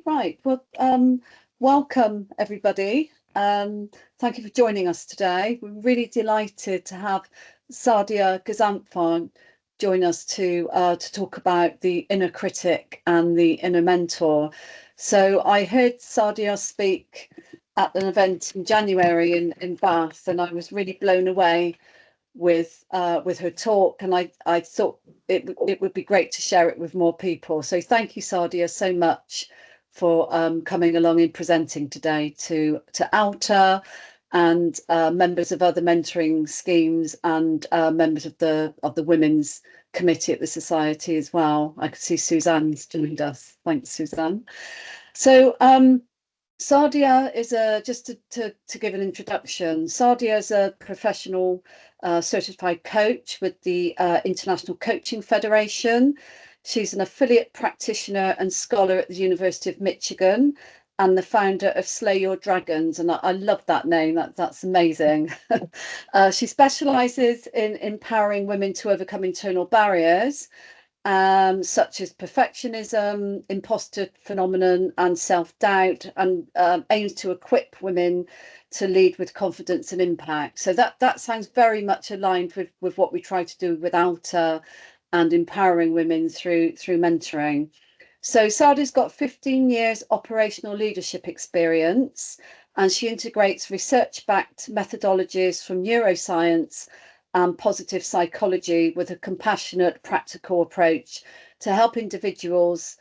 Right. Well, welcome everybody. Thank you for joining us today. We're really delighted to have Sadia Ghazanfar join us to talk about the inner critic and the inner mentor. So I heard Sadia speak at an event in January in Bath, and I was really blown away with her talk, and I thought it would be great to share it with more people. So thank you, Sadia, so much for coming along and presenting today to alta and members of other mentoring schemes and members of the women's committee at the society as well. I could see Suzanne's joined us. Thanks, Suzanne. So Sadia is to give an introduction. Sadia is a professional certified coach with the International Coaching Federation. She's an affiliate practitioner and scholar at the University of Michigan and the founder of Slay Your Dragons. And I love that name. That's amazing. She specializes in empowering women to overcome internal barriers such as perfectionism, imposter phenomenon, and self-doubt, and aims to equip women to lead with confidence and impact. So that sounds very much aligned with what we try to do with alta and empowering women through mentoring. So Sadia's got 15 years operational leadership experience, and she integrates research-backed methodologies from neuroscience and positive psychology with a compassionate, practical approach to help individuals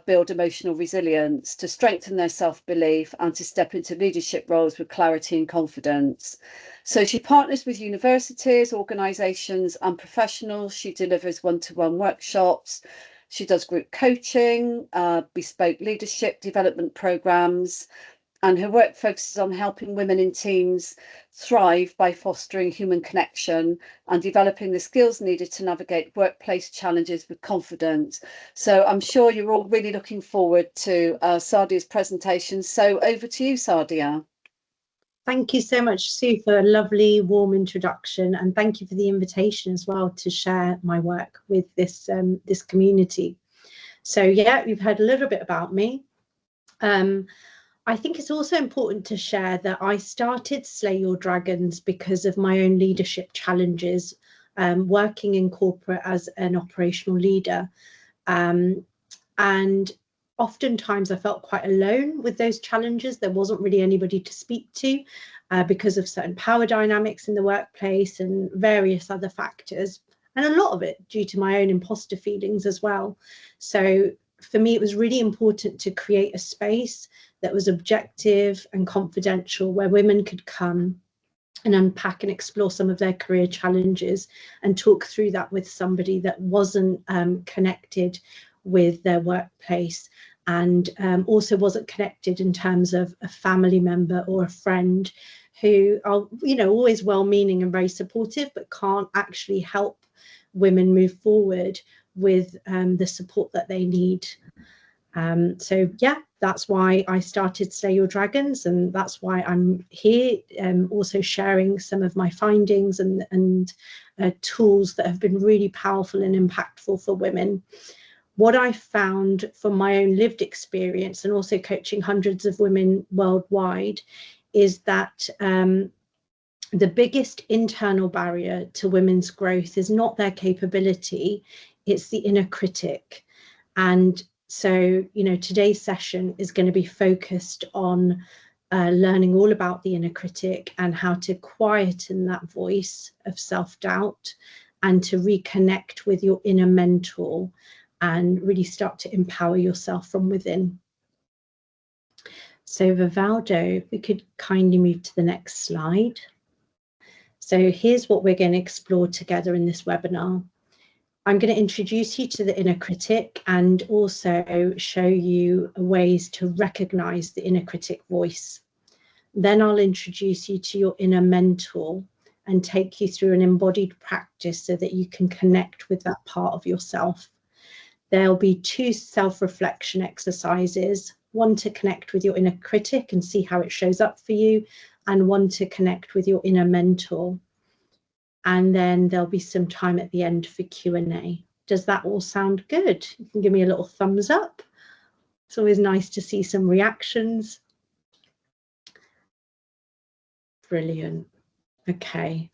build emotional resilience, to strengthen their self-belief, and to step into leadership roles with clarity and confidence. So she partners with universities, organisations and professionals. She delivers one-to-one workshops. She does group coaching, bespoke leadership development programs, and her work focuses on helping women in teams thrive by fostering human connection and developing the skills needed to navigate workplace challenges with confidence. So I'm sure you're all really looking forward to Sadia's presentation. So over to you, Sadia. Thank you so much, Sue, for a lovely, warm introduction, and thank you for the invitation as well to share my work with this community. So yeah, you've heard a little bit about me. I think it's also important to share that I started Slay Your Dragons because of my own leadership challenges, working in corporate as an operational leader. And oftentimes I felt quite alone with those challenges. There wasn't really anybody to speak to because of certain power dynamics in the workplace and various other factors, and a lot of it due to my own imposter feelings as well. So for me, it was really important to create a space that was objective and confidential, where women could come and unpack and explore some of their career challenges and talk through that with somebody that wasn't connected with their workplace, and also wasn't connected in terms of a family member or a friend who are, always well-meaning and very supportive, but can't actually help women move forward with the support that they need. So yeah, that's why I started Slay Your Dragons, and that's why I'm here, also sharing some of my findings and tools that have been really powerful and impactful for women. What I found from my own lived experience and also coaching hundreds of women worldwide is that the biggest internal barrier to women's growth is not their capability, it's the inner critic. And so, today's session is going to be focused on learning all about the inner critic and how to quieten that voice of self-doubt and to reconnect with your inner mentor and really start to empower yourself from within. So Vivaldo, if we could kindly move to the next slide. So here's what we're going to explore together in this webinar. I'm going to introduce you to the inner critic and also show you ways to recognize the inner critic voice. Then I'll introduce you to your inner mentor and take you through an embodied practice so that you can connect with that part of yourself. There'll be 2 self-reflection exercises, one to connect with your inner critic and see how it shows up for you, and one to connect with your inner mentor. And then there'll be some time at the end for Q&A. Does that all sound good? You can give me a little thumbs up. It's always nice to see some reactions. Brilliant. Okay.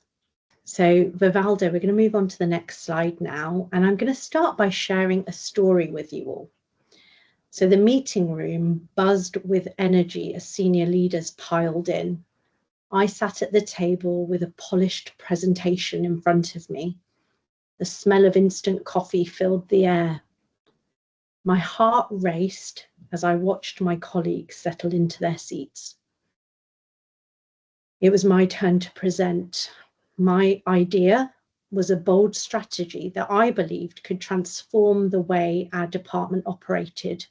So Vivaldo, we're going to move on to the next slide now. And I'm going to start by sharing a story with you all. So the meeting room buzzed with energy as senior leaders piled in. I sat at the table with a polished presentation in front of me. The smell of instant coffee filled the air. My heart raced as I watched my colleagues settle into their seats. It was my turn to present. My idea was a bold strategy that I believed could transform the way our department operated.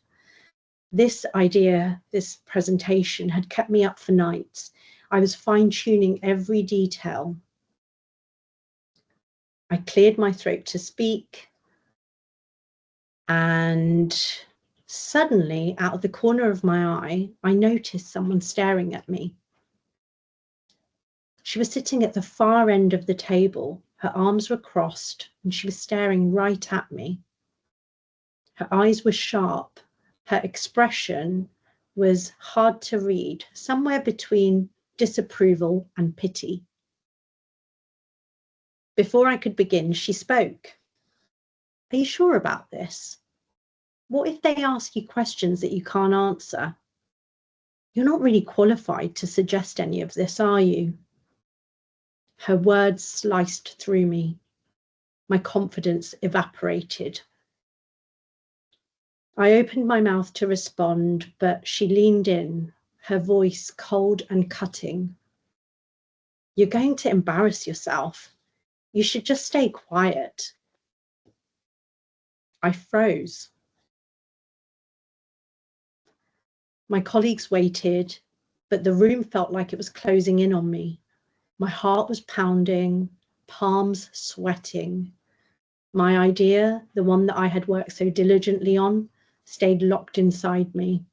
This idea, this presentation, had kept me up for nights. I was fine-tuning every detail. I cleared my throat to speak, and suddenly, out of the corner of my eye, I noticed someone staring at me. She was sitting at the far end of the table. Her arms were crossed, and she was staring right at me. Her eyes were sharp. Her expression was hard to read, somewhere between disapproval and pity. Before I could begin, she spoke. Are you sure about this? What if they ask you questions that you can't answer? You're not really qualified to suggest any of this, are you? Her words sliced through me. My confidence evaporated. I opened my mouth to respond, but she leaned in, her voice cold and cutting. You're going to embarrass yourself. You should just stay quiet. I froze. My colleagues waited, but the room felt like it was closing in on me. My heart was pounding, palms sweating. My idea, the one that I had worked so diligently on, stayed locked inside me.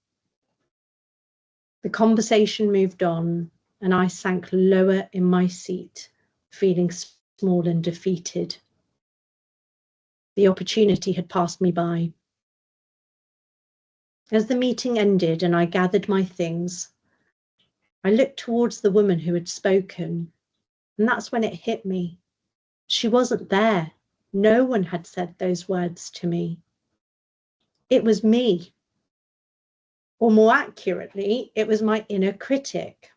The conversation moved on, and I sank lower in my seat, feeling small and defeated. The opportunity had passed me by. As the meeting ended and I gathered my things, I looked towards the woman who had spoken, and that's when it hit me. She wasn't there. No one had said those words to me. It was me. Or more accurately, it was my inner critic.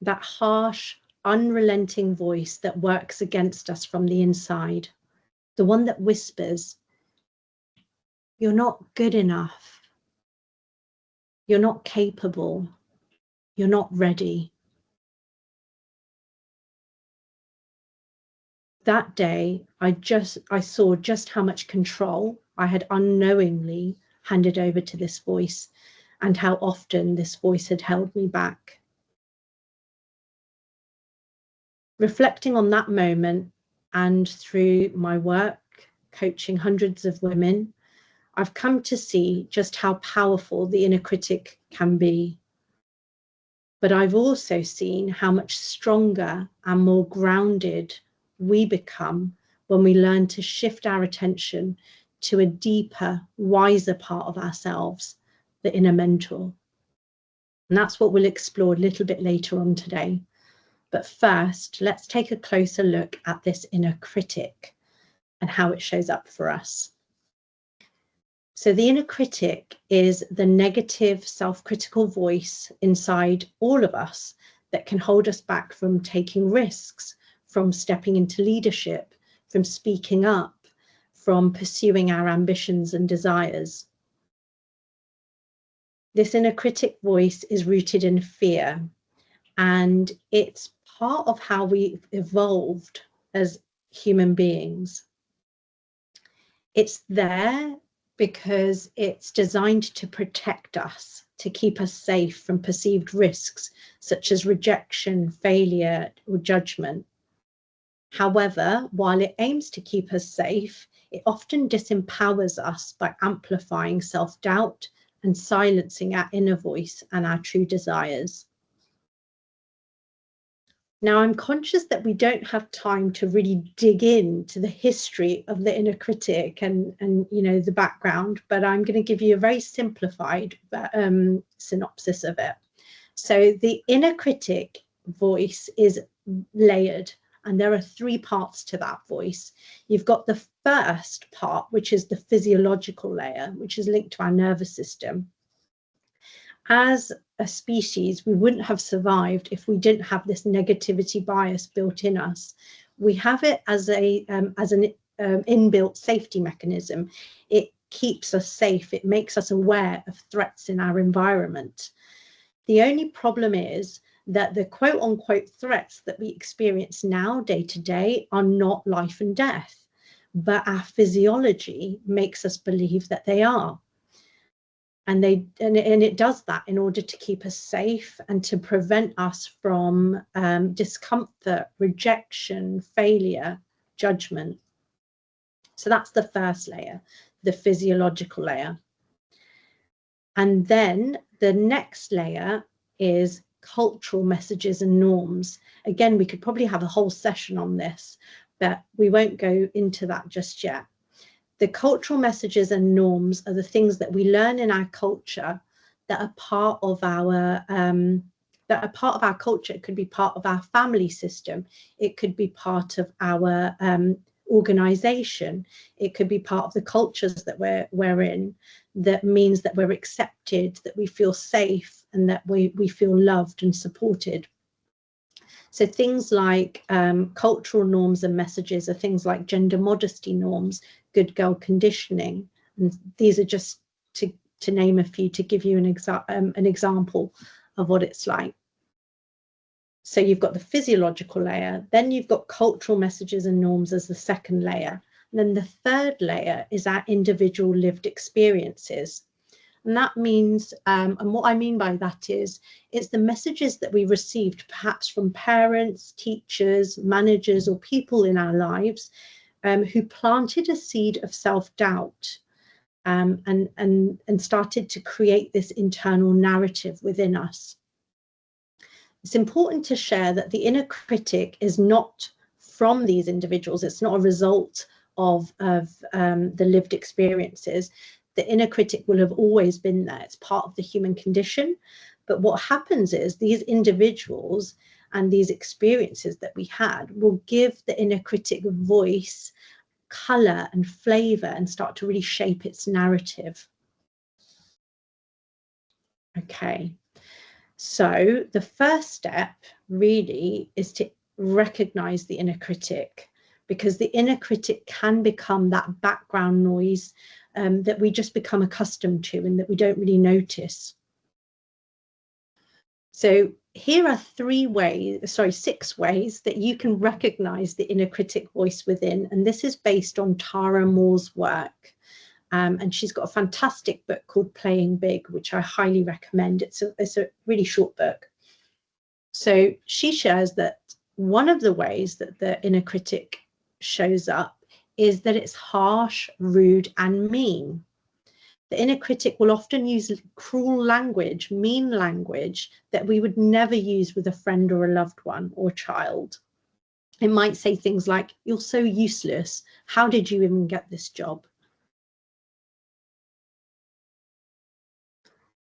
That harsh, unrelenting voice that works against us from the inside. The one that whispers, you're not good enough. You're not capable. You're not ready. That day, I saw just how much control I had unknowingly handed over to this voice, and how often this voice had held me back. Reflecting on that moment, and through my work coaching hundreds of women, I've come to see just how powerful the inner critic can be. But I've also seen how much stronger and more grounded we become when we learn to shift our attention to a deeper, wiser part of ourselves, the inner mentor. And that's what we'll explore a little bit later on today. But first, let's take a closer look at this inner critic and how it shows up for us. So the inner critic is the negative self-critical voice inside all of us that can hold us back from taking risks, from stepping into leadership, from speaking up, from pursuing our ambitions and desires. This inner critic voice is rooted in fear, and it's part of how we've evolved as human beings. It's there because it's designed to protect us, to keep us safe from perceived risks such as rejection, failure, or judgment. However, while it aims to keep us safe, it often disempowers us by amplifying self-doubt and silencing our inner voice and our true desires. Now, I'm conscious that we don't have time to really dig into the history of the inner critic and you know, the background, but I'm going to give you a very simplified synopsis of it. So the inner critic voice is layered, and there are three parts to that voice. You've got the first part, which is the physiological layer, which is linked to our nervous system. As a species, we wouldn't have survived if we didn't have this negativity bias built in us. We have it as an inbuilt safety mechanism. It keeps us safe. It makes us aware of threats in our environment. The only problem is that the quote unquote threats that we experience now day to day are not life and death, but our physiology makes us believe that they are. And it does that in order to keep us safe and to prevent us from discomfort, rejection, failure, judgment. So that's the first layer, the physiological layer. And then the next layer is cultural messages and norms. Again, we could probably have a whole session on this, but we won't go into that just yet. The cultural messages and norms are the things that we learn in our culture that are part of our culture. It could be part of our family system. It could be part of our organization. It could be part of the cultures that we're in. That means that we're accepted, that we feel safe, and that we feel loved and supported. So things like cultural norms and messages are things like gender modesty norms, good girl conditioning. And these are just to name a few, to give you an example of what it's like. So you've got the physiological layer, then you've got cultural messages and norms as the second layer. And then the third layer is our individual lived experiences. And that means, and what I mean by that is, it's the messages that we received perhaps from parents, teachers, managers, or people in our lives who planted a seed of self-doubt and started to create this internal narrative within us. It's important to share that the inner critic is not from these individuals. It's not a result of the lived experiences. The inner critic will have always been there. It's part of the human condition. But what happens is these individuals and these experiences that we had will give the inner critic voice, color and flavor, and start to really shape its narrative. Okay, so the first step really is to recognize the inner critic, because the inner critic can become that background noise that we just become accustomed to and that we don't really notice. So here are 6 ways that you can recognize the inner critic voice within. And this is based on Tara Moore's work. And she's got a fantastic book called Playing Big, which I highly recommend. It's a really short book. So she shares that one of the ways that the inner critic shows up is that it's harsh, rude, and mean. The inner critic will often use cruel language, mean language that we would never use with a friend or a loved one or child. It might say things like, "You're so useless. How did you even get this job?"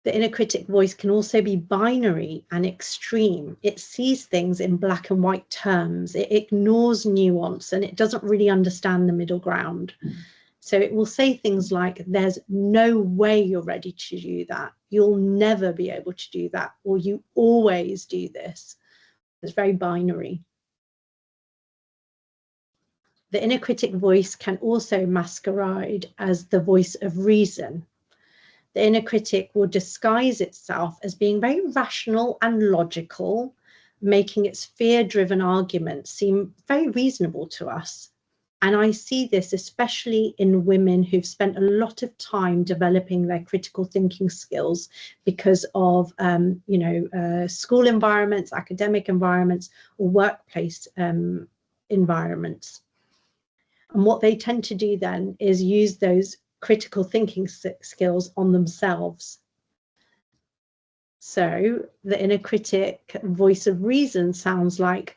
The inner critic voice can also be binary and extreme. It sees things in black and white terms. It ignores nuance, and it doesn't really understand the middle ground. So it will say things like, "There's no way you're ready to do that. You'll never be able to do that," or "You always do this." It's very binary. The inner critic voice can also masquerade as the voice of reason. The inner critic will disguise itself as being very rational and logical, making its fear-driven arguments seem very reasonable to us. And I see this especially in women who've spent a lot of time developing their critical thinking skills because of, school environments, academic environments, or workplace environments. And what they tend to do then is use those critical thinking skills on themselves. So the inner critic voice of reason sounds like,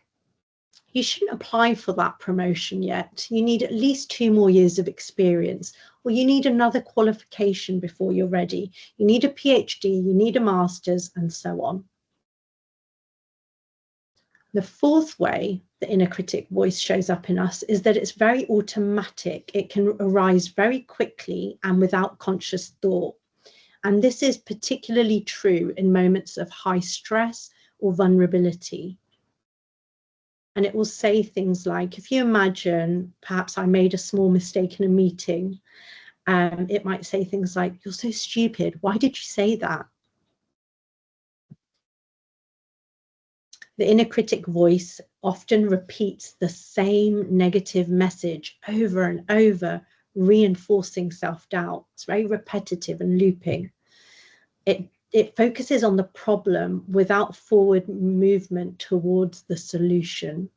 You shouldn't apply for that promotion yet. You need at least 2 more years of experience, or you need another qualification before you're ready. You need a PhD, you need a master's, and so on. The fourth way the inner critic voice shows up in us is that it's very automatic. It can arise very quickly and without conscious thought. And this is particularly true in moments of high stress or vulnerability. And it will say things like, if you imagine, perhaps I made a small mistake in a meeting, it might say things like, you're so stupid. Why did you say that? The inner critic voice often repeats the same negative message over and over, reinforcing self-doubt. It's very repetitive and looping. It focuses on the problem without forward movement towards the solution.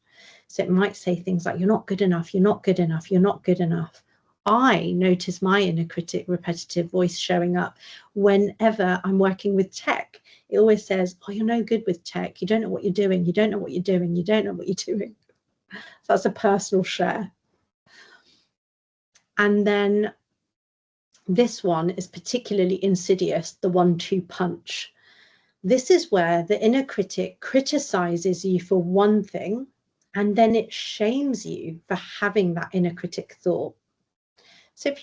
So it might say things like, you're not good enough, you're not good enough, you're not good enough. I notice my inner critic repetitive voice showing up whenever I'm working with tech. It always says, oh, you're no good with tech. You don't know what you're doing. You don't know what you're doing. You don't know what you're doing. So that's a personal share. And then this one is particularly insidious, the 1-2 punch. This is where the inner critic criticizes you for one thing, and then it shames you for having that inner critic thought. So if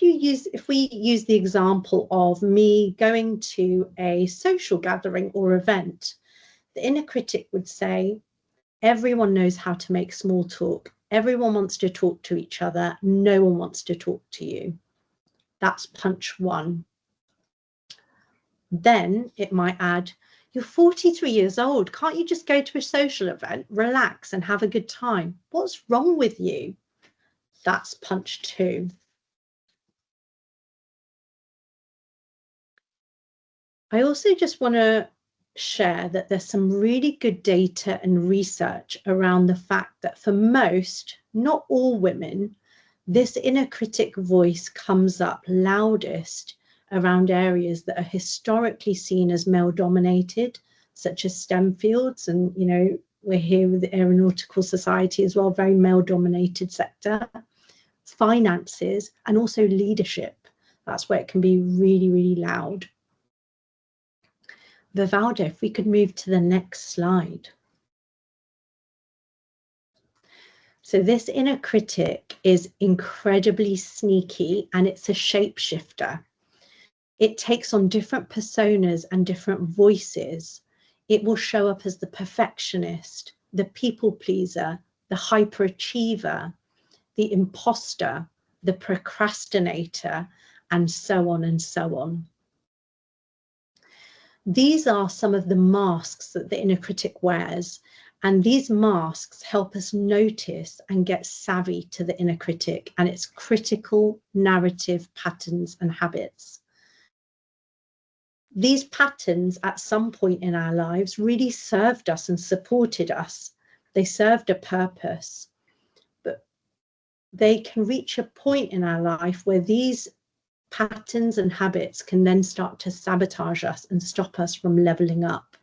we use the example of me going to a social gathering or event, the inner critic would say, everyone knows how to make small talk. Everyone wants to talk to each other. No one wants to talk to you. That's punch 1. Then it might add, you're 43 years old. Can't you just go to a social event, relax and have a good time? What's wrong with you? That's punch 2. I also just want to share that there's some really good data and research around the fact that for most, not all women, this inner critic voice comes up loudest around areas that are historically seen as male dominated, such as STEM fields. And, you know, we're here with the Aeronautical Society as well, very male dominated sector, finances, and also leadership. That's where it can be really, really loud. Vivaldo, if we could move to the next slide. So this inner critic is incredibly sneaky and it's a shapeshifter. It takes on different personas and different voices. It will show up as the perfectionist, the people pleaser, the hyperachiever, the imposter, the procrastinator, and so on and so on. These are some of the masks that the inner critic wears, and these masks help us notice and get savvy to the inner critic and its critical narrative patterns and habits. These patterns at some point in our lives really served us and supported us. They served a purpose, but they can reach a point in our life where these patterns and habits can then start to sabotage us and stop us from leveling up.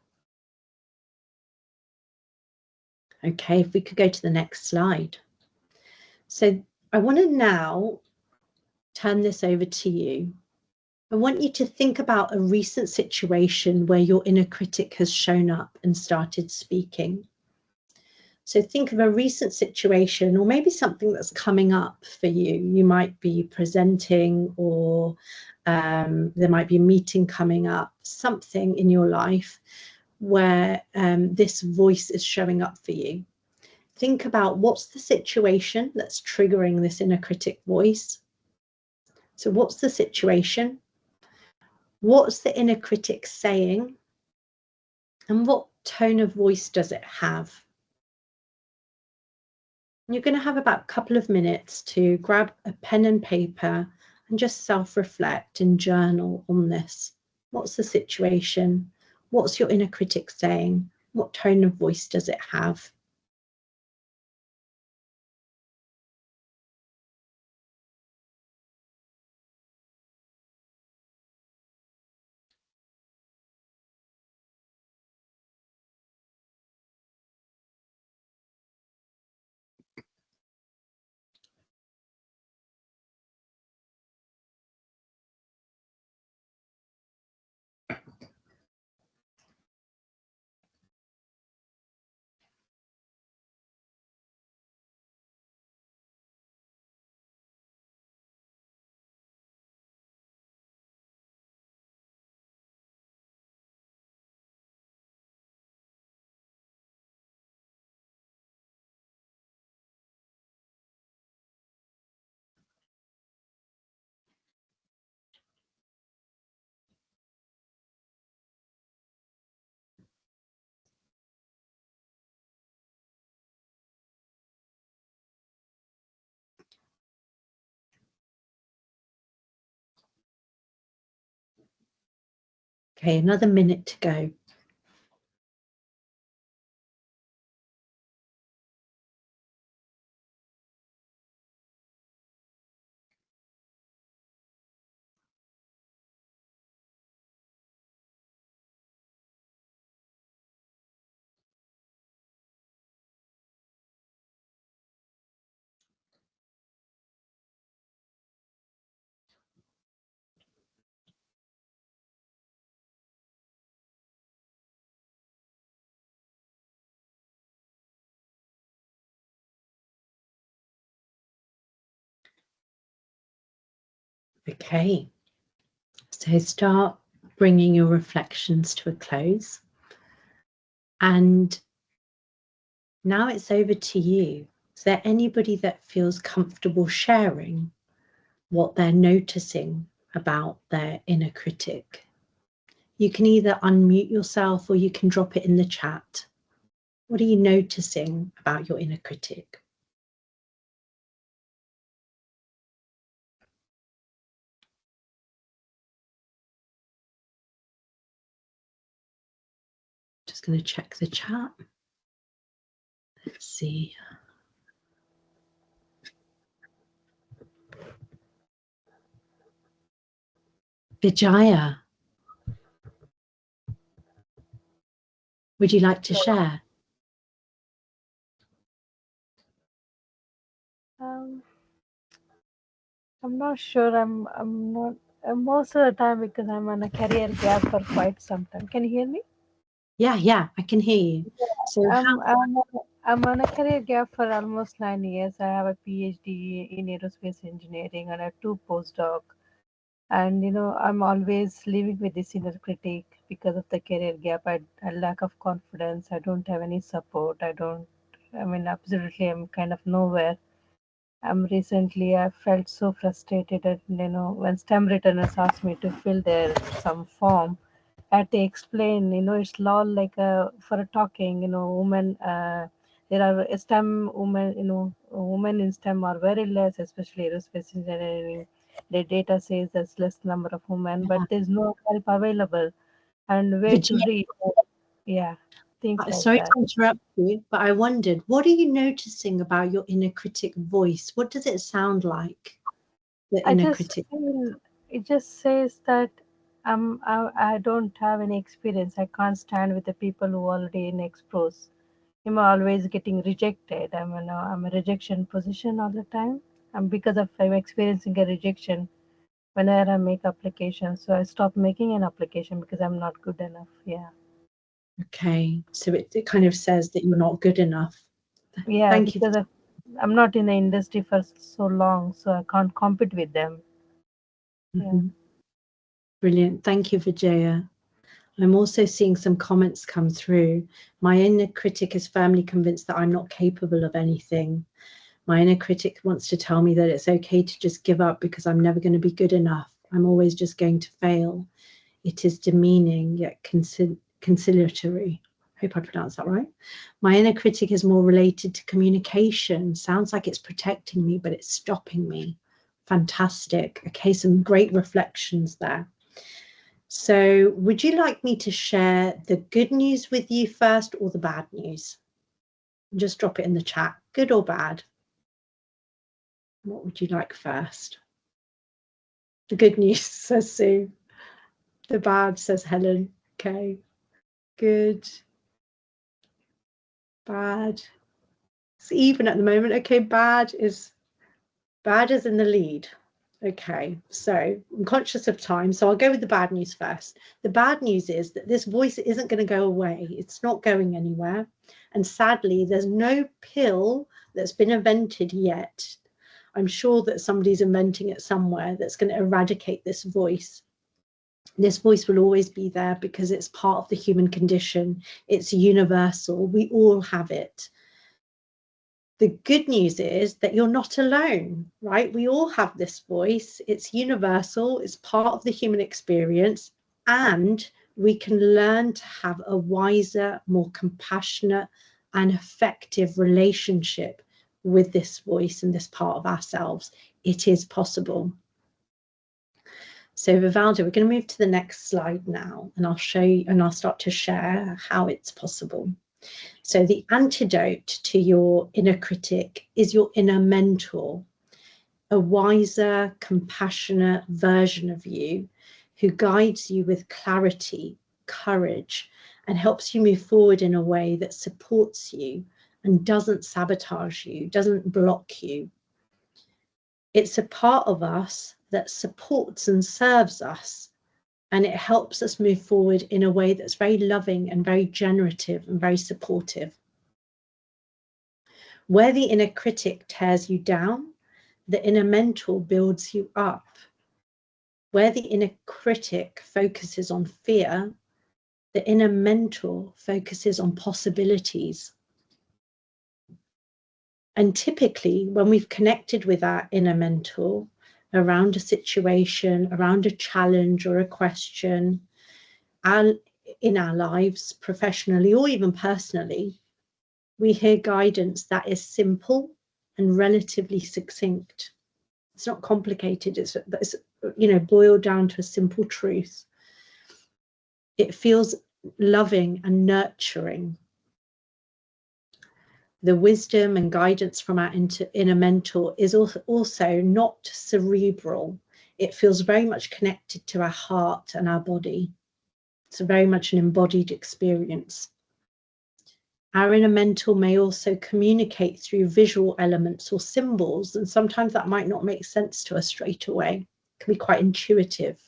Okay, if we could go to the next slide. So I want to now turn this over to you. I want you to think about a recent situation where your inner critic has shown up and started speaking. So think of a recent situation, or maybe something that's coming up for you. You might be presenting, or there might be a meeting coming up, something in your life where this voice is showing up for you. Think about what's the situation that's triggering this inner critic voice. So what's the situation? What's the inner critic saying? And what tone of voice does it have? You're going to have about a couple of minutes to grab a pen and paper and just self-reflect and journal on this. What's the situation? What's your inner critic saying? What tone of voice does it have? Okay, another minute to go. Okay, so start bringing your reflections to a close. And now it's over to you. Is there anybody that feels comfortable sharing what they're noticing about their inner critic? You can either unmute yourself or you can drop it in the chat. What are you noticing about your inner critic? Just going to check the chat. Let's see. Vijaya, would you like to share? I'm not sure. I'm not most of the time because I'm on a career gap for quite some time. Can you hear me? Yeah, I can hear you. So I'm on a career gap for almost 9 years. I have a PhD in aerospace engineering and I have two postdoc. And I'm always living with this inner critic because of the career gap. I lack of confidence. I don't have any support. Absolutely, I'm kind of nowhere. Recently I felt so frustrated that when STEM returners asked me to fill their some form, I had to explain. It's all like for a talking. Women. There are STEM women. Women in STEM are very less, especially aerospace engineering. The data says there's less number of women, but there's no help available and where to Vijaya, read. Yeah, things like sorry that. to interrupt you, but I wondered, what are you noticing about your inner critic voice? What does it sound like, the I inner just critic? feel it just says that I don't have any experience. I can't stand with the people who already in exposed. I'm always getting rejected. I'm a rejection position all the time. And because of I'm experiencing a rejection whenever I make applications. So I stopped making an application because I'm not good enough. Yeah. Okay, so it kind of says that you're not good enough. Yeah, Thank you. because I'm not in the industry for so long, so I can't compete with them. Yeah. Brilliant. Thank you, Vijaya. I'm also seeing some comments come through. My inner critic is firmly convinced that I'm not capable of anything. My inner critic wants to tell me that it's okay to just give up because I'm never going to be good enough. I'm always just going to fail. It is demeaning yet conciliatory. Hope I pronounced that right. My inner critic is more related to communication. Sounds like it's protecting me, but it's stopping me. Fantastic. Okay, some great reflections there. So would you like me to share the good news with you first or the bad news? Just drop it in the chat, good or bad. What would you like first? The good news, says Sue. The bad, says Helen. Okay, good, bad. It's even at the moment. Okay, bad is in the lead. Okay, so I'm conscious of time, so I'll go with the bad news first. The bad news is that this voice isn't going to go away. It's not going anywhere. And sadly, there's no pill that's been invented yet. I'm sure that somebody's inventing it somewhere that's going to eradicate this voice. This voice will always be there because it's part of the human condition. It's universal. We all have it. The good news is that you're not alone, right? We all have this voice. It's universal. It's part of the human experience. And we can learn to have a wiser, more compassionate and effective relationship with this voice and this part of ourselves. It is possible. So Vivaldi, we're going to move to the next slide now, and I'll show you, and I'll start to share how it's possible. So the antidote to your inner critic is your inner mentor, a wiser, compassionate version of you who guides you with clarity, courage, and helps you move forward in a way that supports you and doesn't sabotage you, doesn't block you. It's a part of us that supports and serves us, and it helps us move forward in a way that's very loving and very generative and very supportive. Where the inner critic tears you down, the inner mentor builds you up. Where the inner critic focuses on fear, the inner mentor focuses on possibilities. And typically, when we've connected with our inner mentor around a situation, around a challenge or a question, in our lives, professionally or even personally, we hear guidance that is simple and relatively succinct. It's not complicated. It's boiled down to a simple truth. It feels loving and nurturing. The wisdom and guidance from our inner mentor is also not cerebral. It feels very much connected to our heart and our body. It's very much an embodied experience. Our inner mentor may also communicate through visual elements or symbols, and sometimes that might not make sense to us straight away. It can be quite intuitive.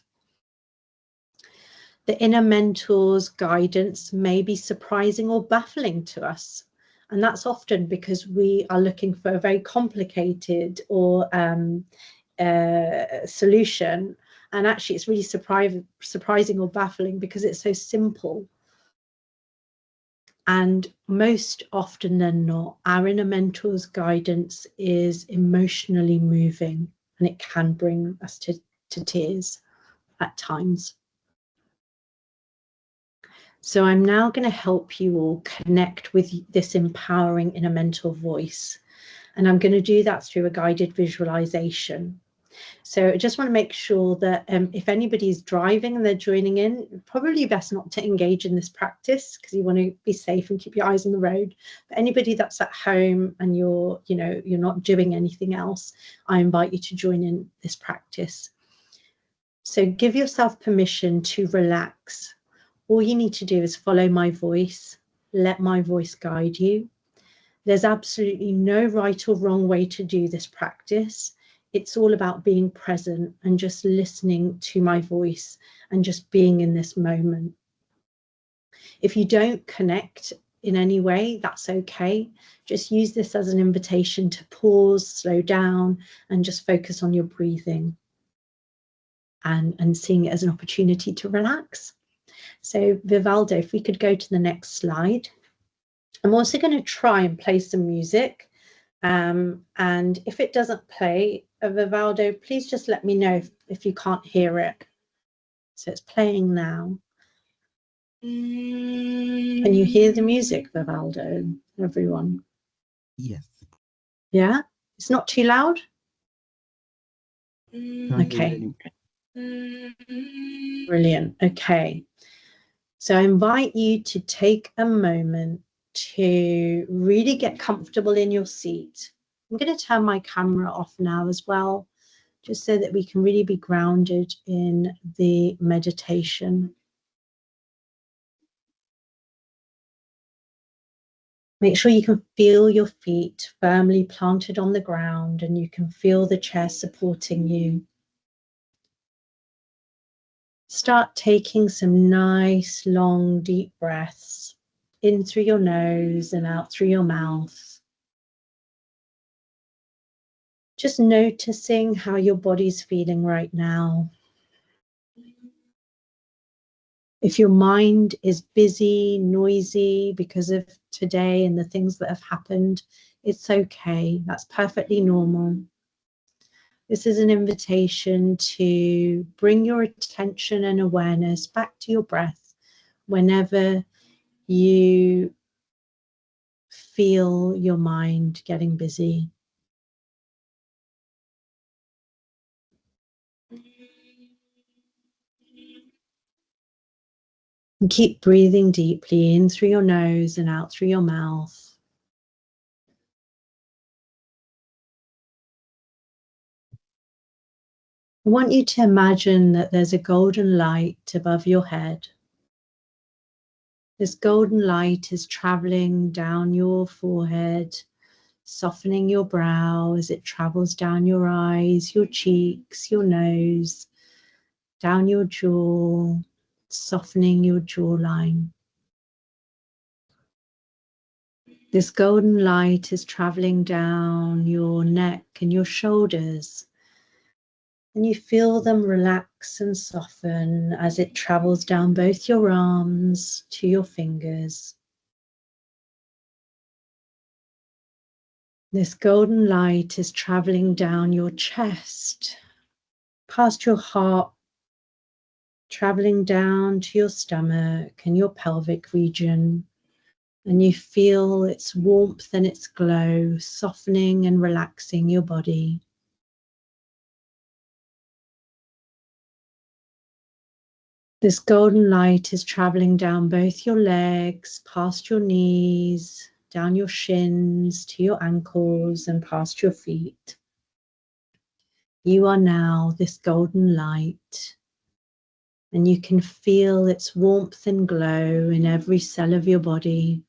The inner mentor's guidance may be surprising or baffling to us. And that's often because we are looking for a very complicated or solution. And actually, it's really surprising or baffling because it's so simple. And most often than not, our inner mentor's guidance is emotionally moving, and it can bring us to tears at times. So I'm now going to help you all connect with this empowering inner mentor voice. And I'm going to do that through a guided visualization. So I just want to make sure that if anybody's driving and they're joining in, probably best not to engage in this practice because you want to be safe and keep your eyes on the road. But anybody that's at home and you're not doing anything else, I invite you to join in this practice. So give yourself permission to relax. All you need to do is follow my voice, let my voice guide you. There's absolutely no right or wrong way to do this practice. It's all about being present and just listening to my voice and just being in this moment. If you don't connect in any way, that's okay. Just use this as an invitation to pause, slow down, and just focus on your breathing and seeing it as an opportunity to relax. So Vivaldo, if we could go to the next slide. I'm also going to try and play some music. And if it doesn't play, Vivaldo, please just let me know if you can't hear it. So it's playing now. Can you hear the music, Vivaldo, everyone? Yes. Yeah? It's not too loud? Okay. Brilliant. Okay. So I invite you to take a moment to really get comfortable in your seat. I'm going to turn my camera off now as well, just so that we can really be grounded in the meditation. Make sure you can feel your feet firmly planted on the ground and you can feel the chair supporting you. Start taking some nice, long, deep breaths in through your nose and out through your mouth. Just noticing how your body's feeling right now. If your mind is busy, noisy because of today and the things that have happened, it's okay. That's perfectly normal. This is an invitation to bring your attention and awareness back to your breath whenever you feel your mind getting busy. And keep breathing deeply in through your nose and out through your mouth. I want you to imagine that there's a golden light above your head. This golden light is traveling down your forehead, softening your brow as it travels down your eyes, your cheeks, your nose, down your jaw, softening your jawline. This golden light is traveling down your neck and your shoulders, and you feel them relax and soften as it travels down both your arms to your fingers. This golden light is traveling down your chest, past your heart, traveling down to your stomach and your pelvic region, and you feel its warmth and its glow softening and relaxing your body. This golden light is traveling down both your legs, past your knees, down your shins, to your ankles, and past your feet. You are now this golden light, and you can feel its warmth and glow in every cell of your body.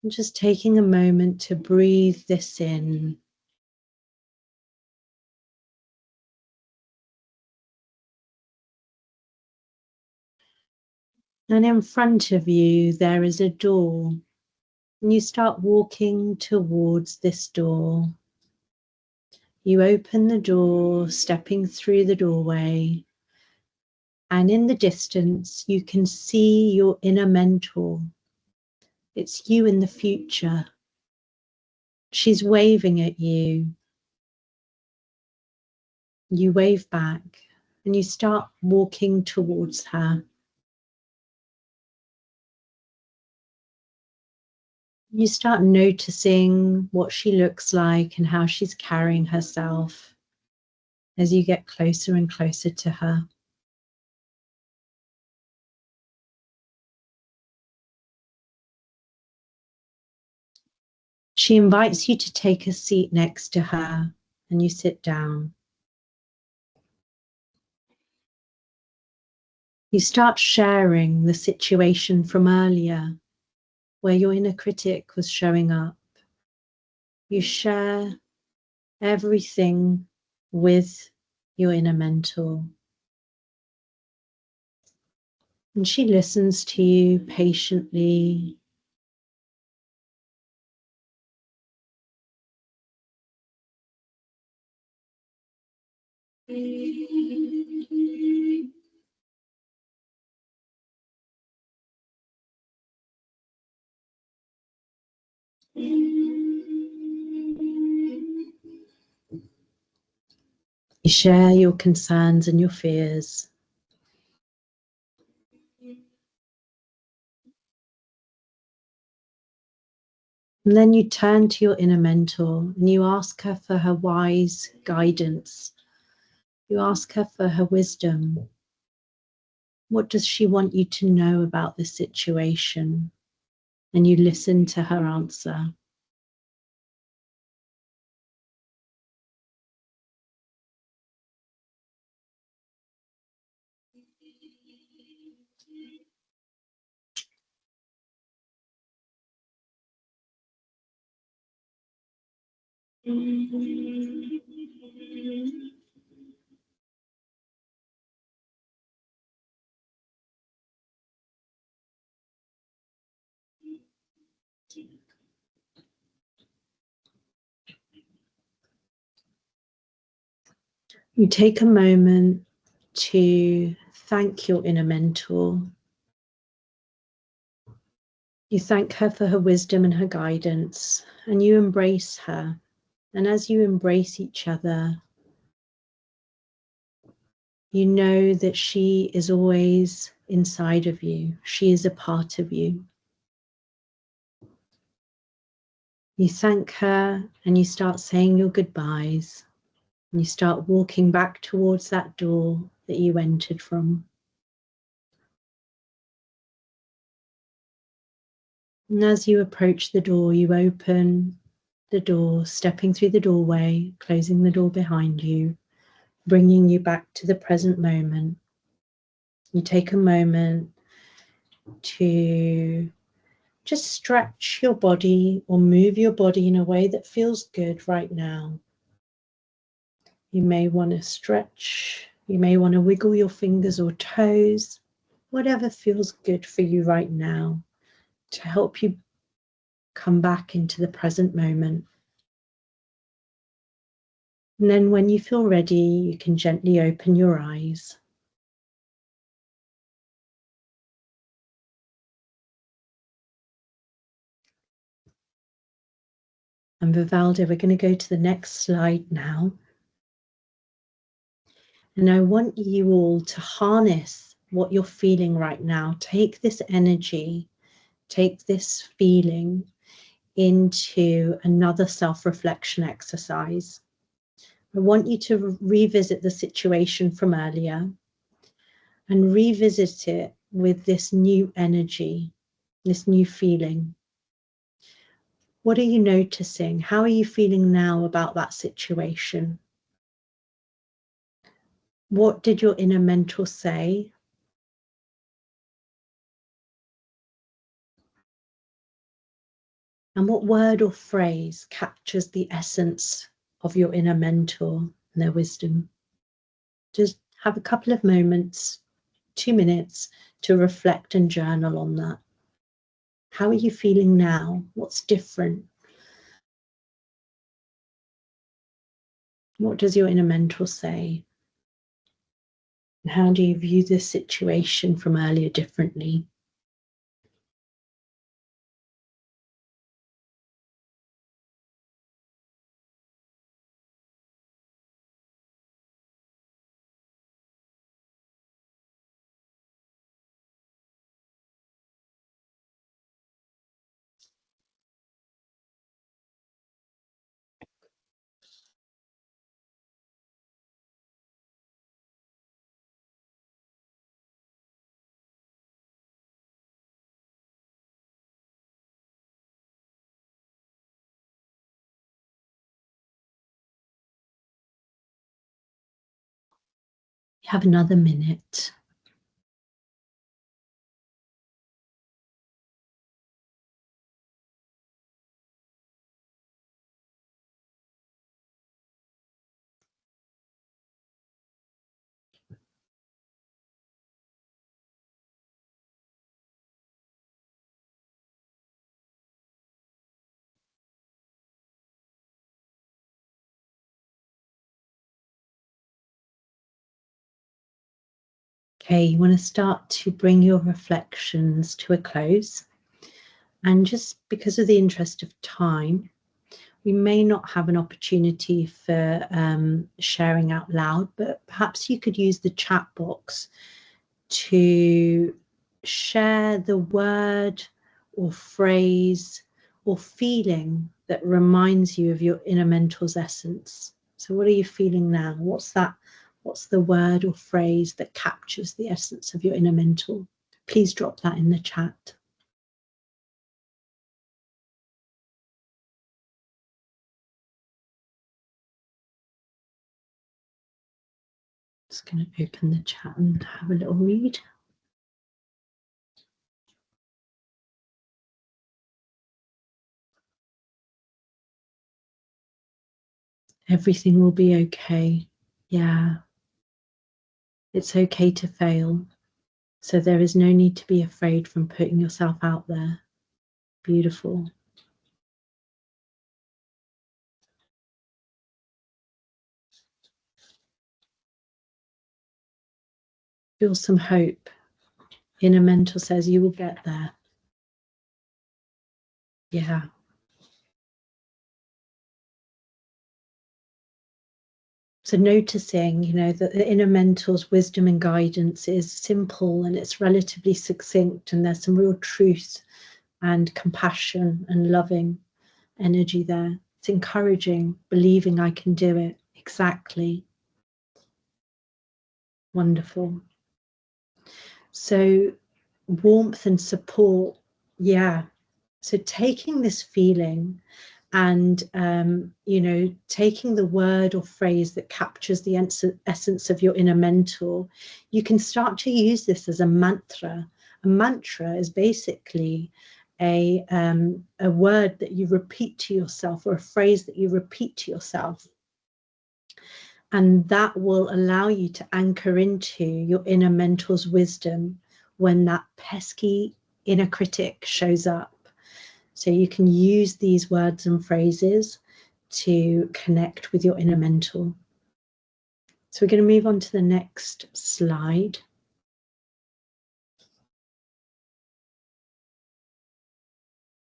And just taking a moment to breathe this in. And in front of you, there is a door, and you start walking towards this door. You open the door, stepping through the doorway, and in the distance, you can see your inner mentor. It's you in the future. She's waving at you. You wave back, and you start walking towards her. You start noticing what she looks like and how she's carrying herself as you get closer and closer to her. She invites you to take a seat next to her, and you sit down. You start sharing the situation from earlier, where your inner critic was showing up. You share everything with your inner mentor. And she listens to you patiently. You share your concerns and your fears. And then you turn to your inner mentor and you ask her for her wise guidance. You ask her for her wisdom. What does she want you to know about this situation? And you listen to her answer. You take a moment to thank your inner mentor. You thank her for her wisdom and her guidance, and you embrace her. And as you embrace each other, you know that she is always inside of you. She is a part of you. You thank her and you start saying your goodbyes. And you start walking back towards that door that you entered from. And as you approach the door, you open the door, stepping through the doorway, closing the door behind you, bringing you back to the present moment. You take a moment to just stretch your body or move your body in a way that feels good right now. You may want to stretch, you may want to wiggle your fingers or toes, whatever feels good for you right now to help you come back into the present moment. And then when you feel ready, you can gently open your eyes. And Vivaldi, we're going to go to the next slide now. And I want you all to harness what you're feeling right now. Take this energy, take this feeling into another self-reflection exercise. I want you to revisit the situation from earlier and revisit it with this new energy, this new feeling. What are you noticing? How are you feeling now about that situation? What did your inner mentor say? And what word or phrase captures the essence of your inner mentor and their wisdom? Just have a couple of moments, 2 minutes, to reflect and journal on that. How are you feeling now? What's different? What does your inner mentor say? And how do you view this situation from earlier differently? You have another minute. Okay, you want to start to bring your reflections to a close. And just because of the interest of time, we may not have an opportunity for sharing out loud, but perhaps you could use the chat box to share the word or phrase or feeling that reminds you of your inner mentor's essence. So what are you feeling now? What's that? What's the word or phrase that captures the essence of your inner mentor? Please drop that in the chat. Just going to open the chat and have a little read. Everything will be okay. Yeah. It's okay to fail. So there is no need to be afraid from putting yourself out there. Beautiful. Feel some hope. Inner mentor says you will get there. Yeah. So noticing, that the inner mentor's wisdom and guidance is simple and it's relatively succinct, and there's some real truth and compassion and loving energy there. It's encouraging, believing I can do it. Exactly. Wonderful. So warmth and support, yeah. So taking this feeling and, you know, taking the word or phrase that captures the essence of your inner mentor, you can start to use this as a mantra. A mantra is basically a word that you repeat to yourself, or a phrase that you repeat to yourself. And that will allow you to anchor into your inner mentor's wisdom when that pesky inner critic shows up. So you can use these words and phrases to connect with your inner mentor. So we're going to move on to the next slide.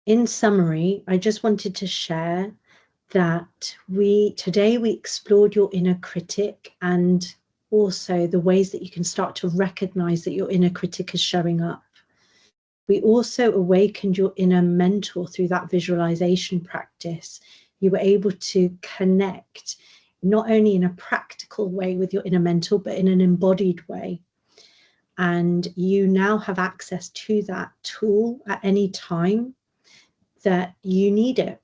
In summary, I just wanted to share that today we explored your inner critic, and also the ways that you can start to recognize that your inner critic is showing up. We also awakened your inner mentor through that visualization practice. You were able to connect not only in a practical way with your inner mentor, but in an embodied way. And you now have access to that tool at any time that you need it.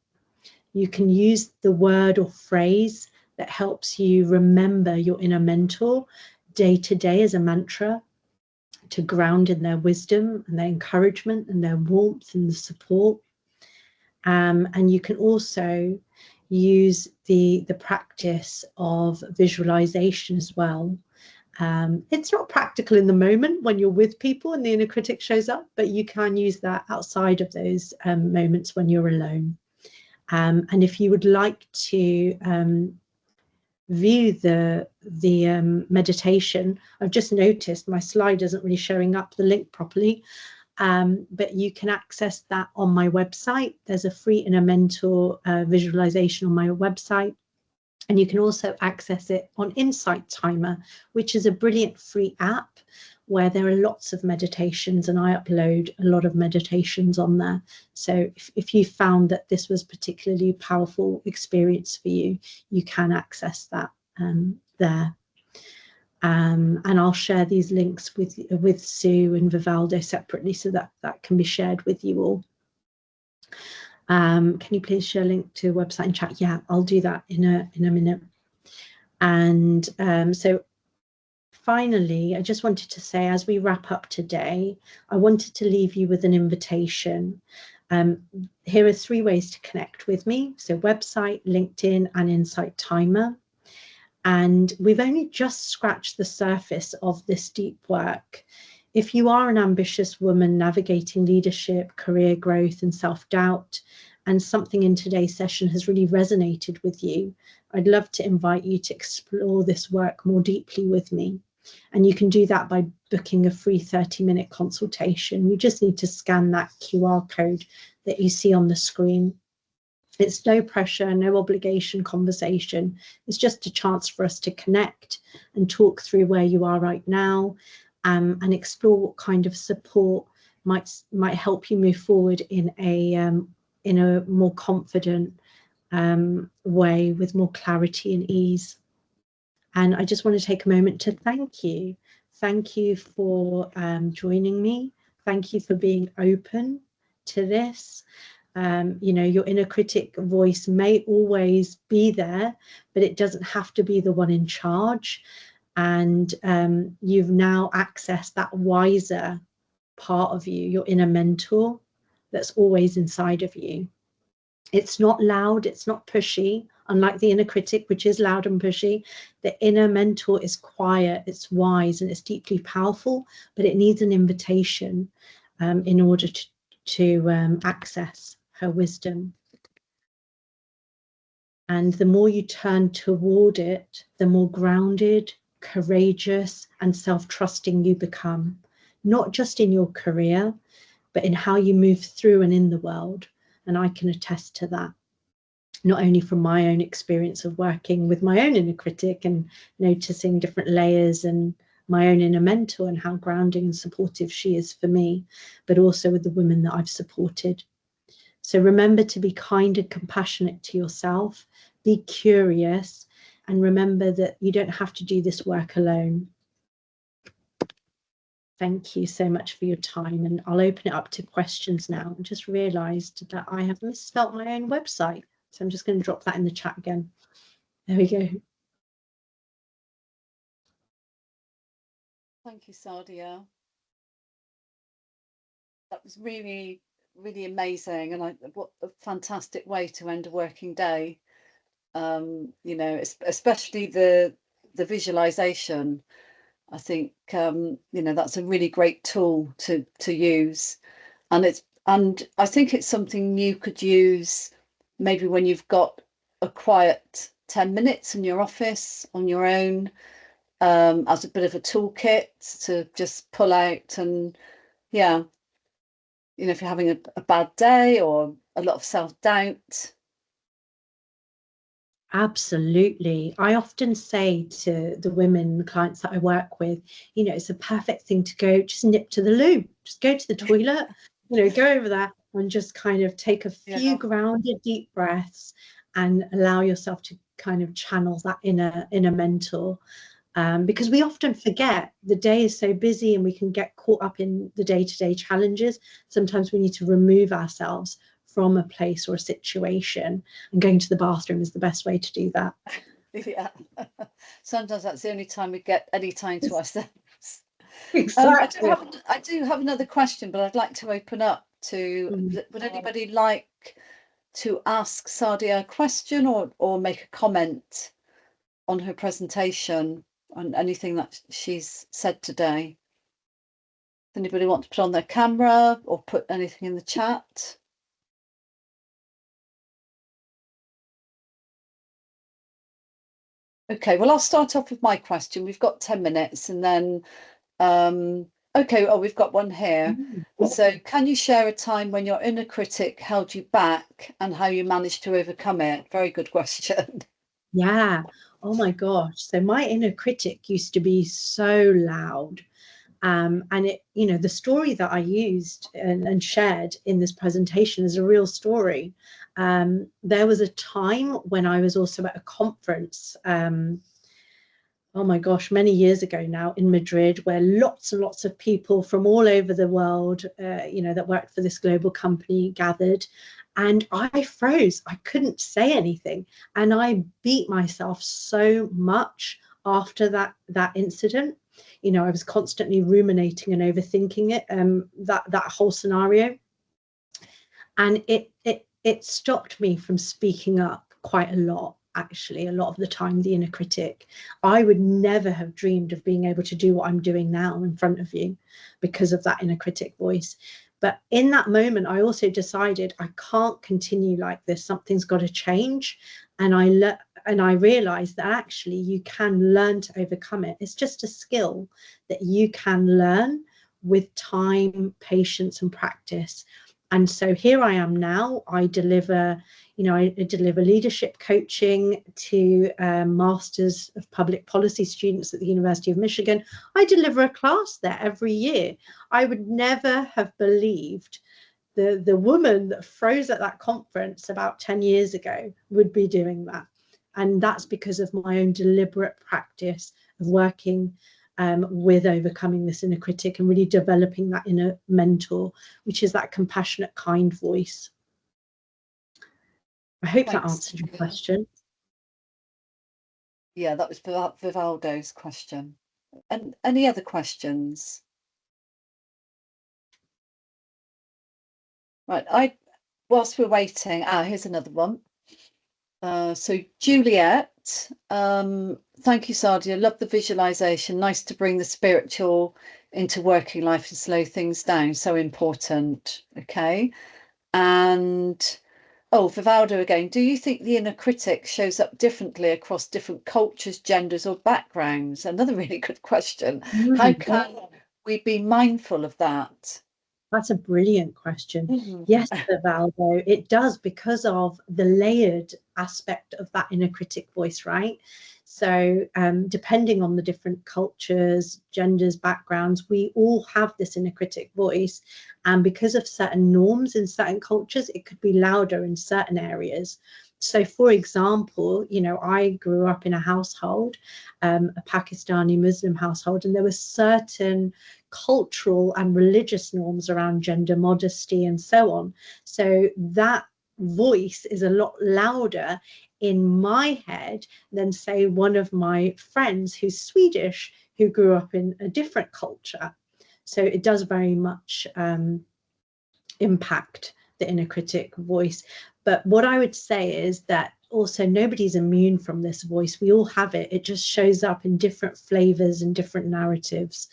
You can use the word or phrase that helps you remember your inner mentor day to day as a mantra, to ground in their wisdom and their encouragement and their warmth and the support. And you can also use the practice of visualization as well. It's not practical in the moment when you're with people and the inner critic shows up, but you can use that outside of those moments when you're alone. And if you would like to view the meditation, I've just noticed my slide isn't really showing up the link properly, but you can access that on my website. There's a free inner mentor visualization on my website. And you can also access it on Insight Timer, which is a brilliant free app where there are lots of meditations, and I upload a lot of meditations on there. So if you found that this was particularly a powerful experience for you, you can access that there. And I'll share these links with Sue and Vivaldo separately, so that can be shared with you all. Can you please share a link to a website and chat? Yeah, I'll do that in a minute. And so finally, I just wanted to say, as we wrap up today, I wanted to leave you with an invitation. Here are 3 ways to connect with me. So website, LinkedIn, and Insight Timer. And we've only just scratched the surface of this deep work. If you are an ambitious woman navigating leadership, career growth, and self-doubt, and something in today's session has really resonated with you, I'd love to invite you to explore this work more deeply with me. And you can do that by booking a free 30-minute consultation. You just need to scan that QR code that you see on the screen. It's no pressure, no obligation conversation. It's just a chance for us to connect and talk through where you are right now, and explore what kind of support might help you move forward in a more confident way, with more clarity and ease. And I just want to take a moment to thank you. Thank you for joining me. Thank you for being open to this. You know, your inner critic voice may always be there, but it doesn't have to be the one in charge. And you've now accessed that wiser part of you, your inner mentor, that's always inside of you. It's not loud, it's not pushy, unlike the inner critic, which is loud and pushy. The inner mentor is quiet, it's wise, and it's deeply powerful, but it needs an invitation in order to access her wisdom. And the more you turn toward it, the more grounded, courageous, and self-trusting you become, not just in your career, but in how you move through and in the world. And I can attest to that, not only from my own experience of working with my own inner critic and noticing different layers and my own inner mentor and how grounding and supportive she is for me, but also with the women that I've supported. So remember to be kind and compassionate to yourself, be curious, and remember that you don't have to do this work alone. Thank you so much for your time, and I'll open it up to questions now. I just realised that I have misspelt my own website, so I'm just going to drop that in the chat again. There we go. Thank you, Sadia. That was really, really amazing, and what a fantastic way to end a working day. You know, especially the visualization. I think you know, that's a really great tool to use, and I think it's something you could use maybe when you've got a quiet 10 minutes in your office on your own, as a bit of a toolkit to just pull out. And yeah, you know, if you're having a bad day or a lot of self-doubt. Absolutely. I often say to the women, the clients that I work with, you know, it's a perfect thing to go, just nip to the loo, just go to the toilet, you know, go over there and just kind of take a few grounded deep breaths and allow yourself to kind of channel that inner mentor. Because we often forget the day is so busy and we can get caught up in the day-to-day challenges. Sometimes we need to remove ourselves from a place or a situation, and going to the bathroom is the best way to do that. Yeah. Sometimes that's the only time we get any time to ourselves. Exactly. I do have another question, but I'd like to open up to, would anybody like to ask Sadia a question or make a comment on her presentation, on anything that she's said today? Does anybody want to put on their camera or put anything in the chat? Okay, well, I'll start off with my question. We've got 10 minutes, and then okay, oh, we've got one here. So can you share a time when your inner critic held you back and how you managed to overcome it? Very good question. Yeah. Oh my gosh. So my inner critic used to be so loud. And it, you know, the story that I used and shared in this presentation is a real story. There was a time when I was also at a conference, oh my gosh, many years ago now, in Madrid, where lots and lots of people from all over the world, you know, that worked for this global company gathered. And I froze. I couldn't say anything. And I beat myself so much after that incident. You know, I was constantly ruminating and overthinking it, that whole scenario. And it stopped me from speaking up quite a lot. Actually, a lot of the time, the inner critic. I would never have dreamed of being able to do what I'm doing now in front of you because of that inner critic voice. But in that moment, I also decided I can't continue like this. Something's got to change. And I realized that actually you can learn to overcome it. It's just a skill that you can learn with time, patience, and practice. And so here I am now. I deliver, you know, I deliver leadership coaching to Masters of Public Policy students at the University of Michigan. I deliver a class there every year. I would never have believed the woman that froze at that conference about 10 years ago would be doing that. And that's because of my own deliberate practice of working with overcoming this inner critic and really developing that inner mentor, which is that compassionate, kind voice. I hope that answered your question. Yeah, that was Vivaldo's question. And any other questions? Right, whilst we're waiting, here's another one. So Juliet, thank you, Sadia. Love the visualization. Nice to bring the spiritual into working life and slow things down. So important. Okay. And oh, Vivaldo again. Do you think the inner critic shows up differently across different cultures, genders, or backgrounds? Another really good question. How can we be mindful of that? That's a brilliant question. Yes, Vivaldo, it does, because of the layered aspect of that inner critic voice, right? So depending on the different cultures, genders, backgrounds, we all have this inner critic voice. And because of certain norms in certain cultures, it could be louder in certain areas. So, for example, you know, I grew up in a household, a Pakistani Muslim household, and there were certain cultural and religious norms around gender modesty and so on. So that voice is a lot louder in my head than, say, one of my friends who's Swedish, who grew up in a different culture. So it does very much impact the inner critic voice. But what I would say is that also nobody's immune from this voice. We all have it. It just shows up in different flavors and different narratives,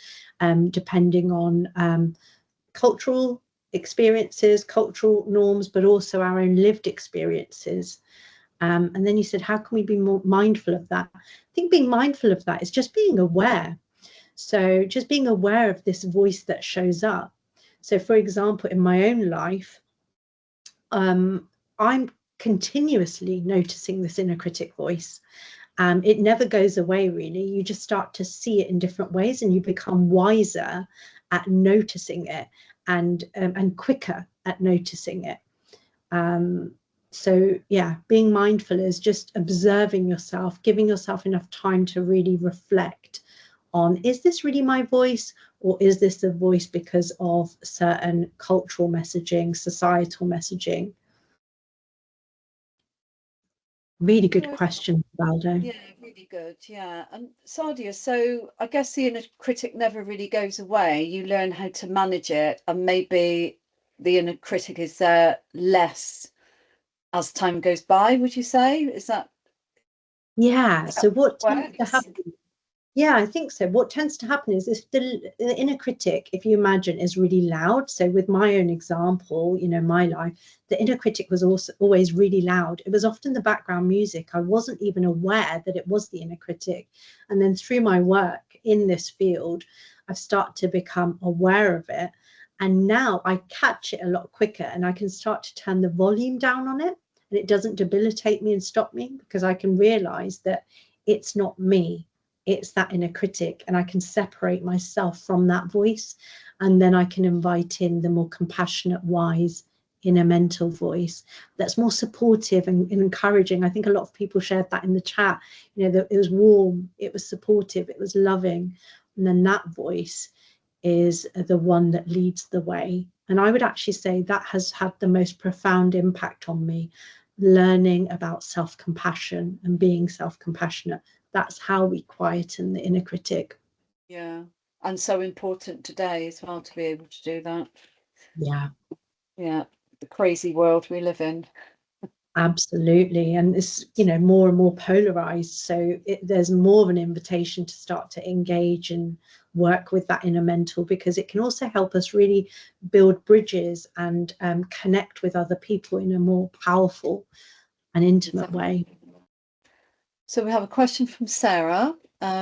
depending on cultural experiences, cultural norms, but also our own lived experiences. And then you said, how can we be more mindful of that? I think being mindful of that is just being aware. So just being aware of this voice that shows up. So, for example, in my own life, I'm continuously noticing this inner critic voice. It never goes away, really. You just start to see it in different ways, and you become wiser at noticing it, and quicker at noticing it. So yeah, being mindful is just observing yourself, giving yourself enough time to really reflect on, is this really my voice, or is this a voice because of certain cultural messaging, societal messaging? Really good question, Valdo. Yeah, really good. Yeah. And Sadia, so I guess the inner critic never really goes away. You learn how to manage it, and maybe the inner critic is there less as time goes by, would you say? Is that So what tends to works? happen? Yeah, I think so. What tends to happen is if the inner critic, if you imagine, is really loud. So with my own example, you know, my life, the inner critic was also always really loud. It was often the background music. I wasn't even aware that it was the inner critic. And then through my work in this field, I've started to become aware of it. And now I catch it a lot quicker, and I can start to turn the volume down on it. And it doesn't debilitate me and stop me, because I can realize that it's not me. It's that inner critic, and I can separate myself from that voice, and then I can invite in the more compassionate, wise inner mental voice that's more supportive and encouraging. I think a lot of people shared that in the chat, you know, that it was warm, it was supportive, it was loving, and then that voice is the one that leads the way. And I would actually say that has had the most profound impact on me, learning about self-compassion and being self-compassionate. That's how we quieten the inner critic. Yeah. And so important today as well to be able to do that. Yeah, Yeah. The crazy world we live in. absolutely. And it's, you know, more and more polarized. So there's more of an invitation to start to engage and work with that inner mental, because it can also help us really build bridges and connect with other people in a more powerful and intimate way. So we have a question from Sarah.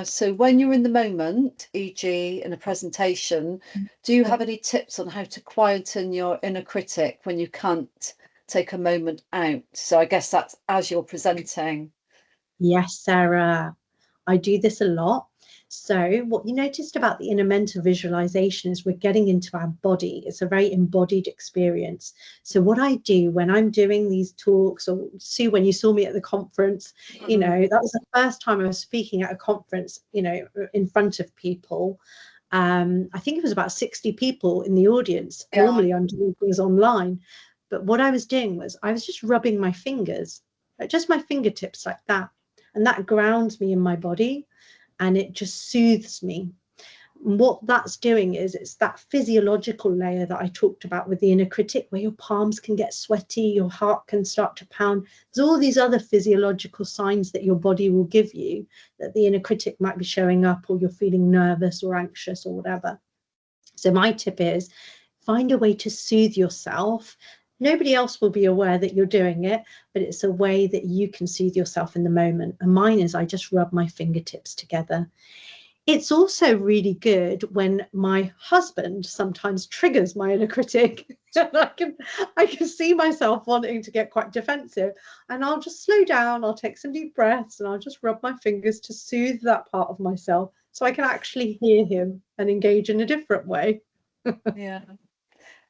So when you're in the moment, e.g. in a presentation, do you have any tips on how to quieten your inner critic when you can't take a moment out? So I guess that's as you're presenting. Yes, Sarah, I do this a lot. So what you noticed about the inner mental visualization is we're getting into our body. It's a very embodied experience. So what I do when I'm doing these talks, or Sue, when you saw me at the conference, you know, that was the first time I was speaking at a conference, you know, in front of people. I think it was about 60 people in the audience. Yeah. Normally I'm doing things online. But what I was doing was I was just rubbing my fingers, just my fingertips like that. And that grounds me in my body, and it just soothes me. And what that's doing is it's that physiological layer that I talked about with the inner critic, where your palms can get sweaty, your heart can start to pound. There's all these other physiological signs that your body will give you that the inner critic might be showing up, or you're feeling nervous or anxious or whatever. So my tip is find a way to soothe yourself. Nobody else will be aware that you're doing it, but it's a way that you can soothe yourself in the moment. And mine is I just rub my fingertips together. It's also really good when my husband sometimes triggers my inner critic. I can see myself wanting to get quite defensive, and I'll just slow down, I'll take some deep breaths, and I'll just rub my fingers to soothe that part of myself, so I can actually hear him and engage in a different way. Yeah.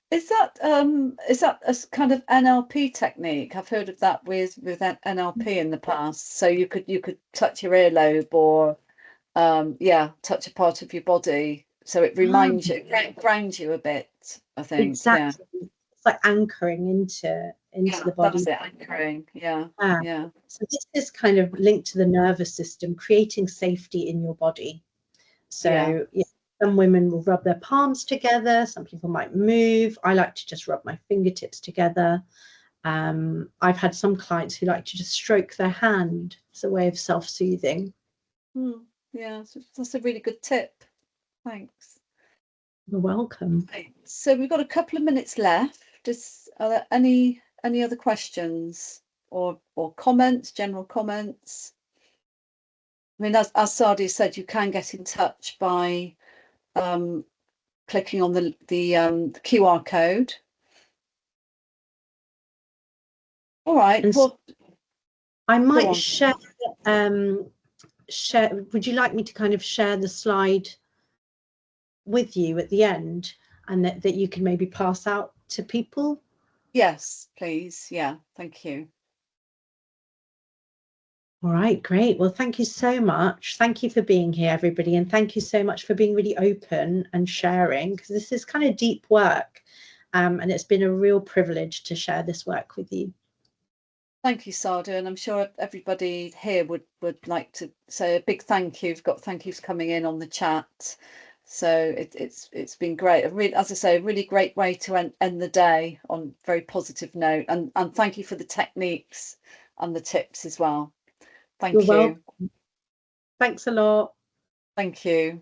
Is that a kind of NLP technique? I've heard of that with NLP in the past. So you could touch your earlobe or yeah, touch a part of your body. So it Ah, reminds you, grounds you a bit, I think. Yeah. exactly. It's like anchoring into Yeah, the that's body. it, anchoring. Yeah. Ah, Yeah. so this is kind of linked to the nervous system, creating safety in your body. Yeah. So yeah, some women will rub their palms together. Some people might move. I like to just rub my fingertips together. I've had some clients who like to just stroke their hand. It's a way of self-soothing. Yeah, so that's a really good tip. Thanks. You're welcome. Right. So we've got a couple of minutes left. Are there any other questions or comments, general comments? I mean, as Sadia said, you can get in touch by clicking on the QR code. All right. And so Well, I go might on. share. Would you like me to kind of share the slide with you at the end, and that you can maybe pass out to people? Yes, please. Yeah, thank you. All right, great. Well, thank you so much. Thank you for being here, everybody. And thank you so much for being really open and sharing, because this is kind of deep work. And it's been a real privilege to share this work with you. Thank you, Sadia, and I'm sure everybody here would like to say a big thank you. We've got thank yous coming in on the chat. So it's been great. As I say, a really great way to end the day on a very positive note. And thank you for the techniques and the tips as well. You're Thank you. welcome. Thanks a lot. Thank you.